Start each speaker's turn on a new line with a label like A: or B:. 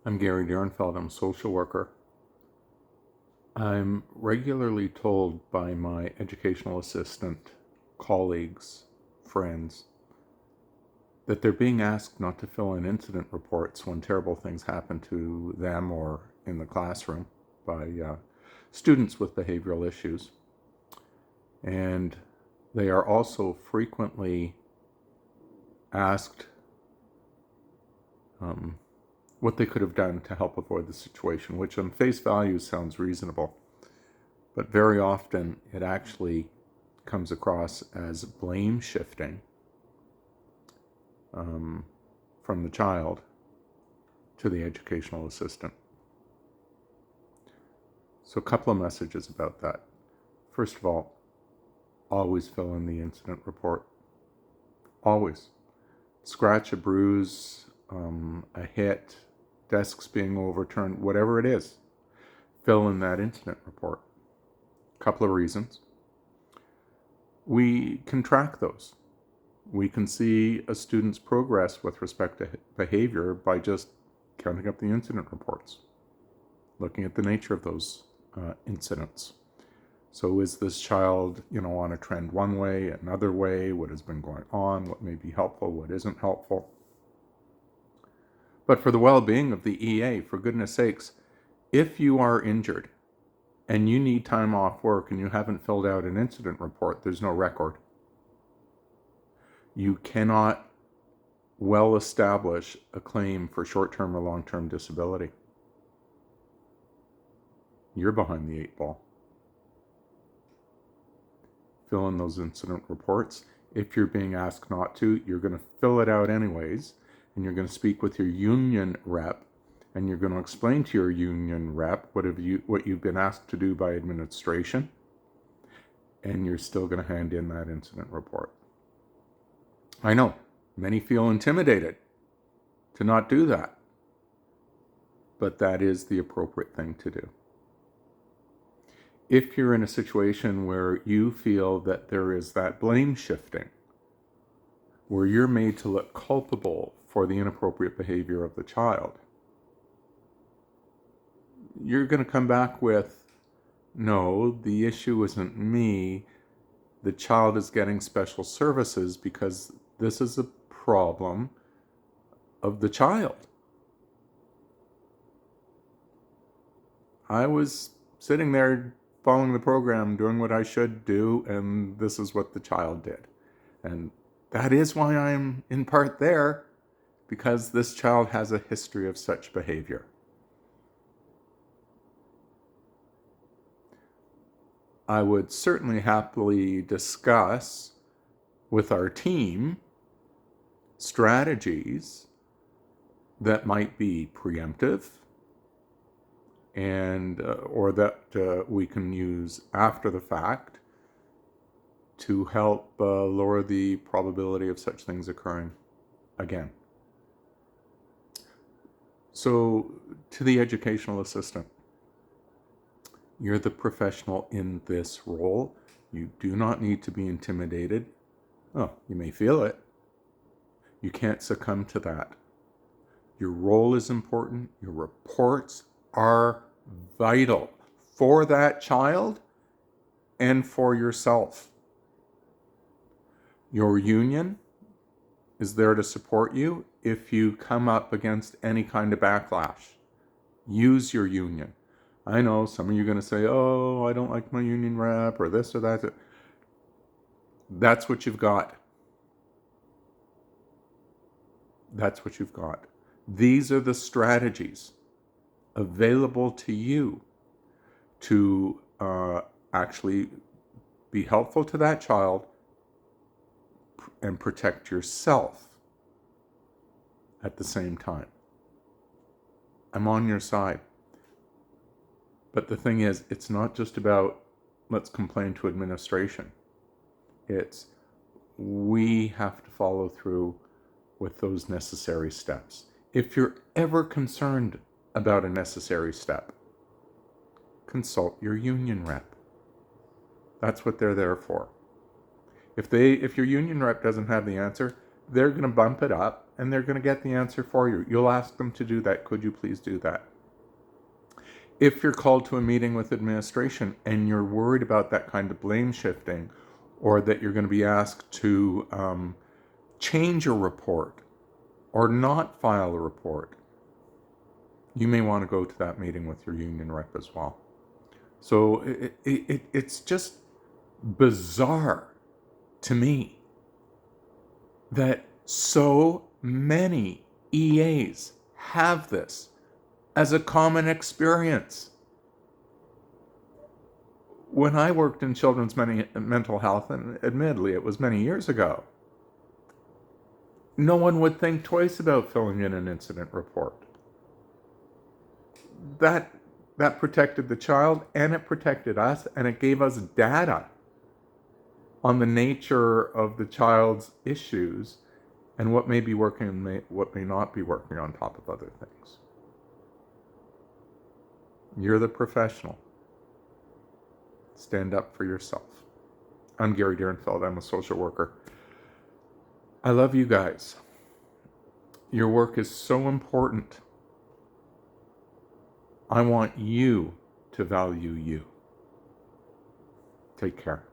A: I'm Gary Derenfeld. I'm a social worker. I'm regularly told by my educational assistant, colleagues, friends, that they're being asked not to fill in incident reports when terrible things happen to them or in the classroom by students with behavioral issues. And they are also frequently asked what they could have done to help avoid the situation, which on face value sounds reasonable. But very often it actually comes across as blame shifting from the child to the educational assistant. So a couple of messages about that. First of all, always fill in the incident report. Always. Scratch, a bruise, a hit, desks being overturned, whatever it is, fill in that incident report. Couple of reasons. We can track those. We can see a student's progress with respect to behavior by just counting up the incident reports, looking at the nature of those incidents. So is this child, on a trend one way, another way? What has been going on? What may be helpful? What isn't helpful? But for the well-being of the EA, for goodness sakes, if you are injured and you need time off work and you haven't filled out an incident report, there's no record. You cannot well establish a claim for short-term or long-term disability. You're behind the 8 ball. Fill in those incident reports. If you're being asked not to, you're going to fill it out anyways, and you're going to speak with your union rep, and you're going to explain to your union rep what you've been asked to do by administration, and you're still going to hand in that incident report. I know many feel intimidated to not do that, but that is the appropriate thing to do. If you're in a situation where you feel that there is that blame shifting, where you're made to look culpable for the inappropriate behavior of the child, you're going to come back with, no, the issue isn't me. The child is getting special services because this is a problem of the child. I was sitting there following the program, doing what I should do, and this is what the child did. And that is why I'm in part there, because this child has a history of such behavior. I would certainly happily discuss with our team strategies that might be preemptive and or that we can use after the fact to help lower the probability of such things occurring again. So, to the educational assistant, you're the professional in this role. You do not need to be intimidated. Oh, you may feel it. You can't succumb to that. Your role is important. Your reports are vital for that child and for yourself. Your union is there to support you if you come up against any kind of backlash. Use your union. I know some of you are going to say, oh, I don't like my union rep or this or that. That's what you've got. That's what you've got. These are the strategies available to you to actually be helpful to that child and protect yourself at the same time. I'm on your side. But the thing is, it's not just about let's complain to administration. It's we have to follow through with those necessary steps. If you're ever concerned about a necessary step, consult your union rep. That's what they're there for. If your union rep doesn't have the answer, they're going to bump it up and they're going to get the answer for you. You'll ask them to do that. Could you please do that? If you're called to a meeting with administration and you're worried about that kind of blame shifting, or that you're going to be asked to change a report or not file a report, you may want to go to that meeting with your union rep as well. So it's just bizarre to me that so many EAs have this as a common experience. When I worked in children's mental health, and admittedly it was many years ago, no one would think twice about filling in an incident report. That protected the child, and it protected us, and it gave us data on the nature of the child's issues and what may be working and what may not be working on top of other things. You're the professional. Stand up for yourself. I'm Gary Derenfeld. I'm a social worker. I love you guys. Your work is so important. I want you to value you. Take care.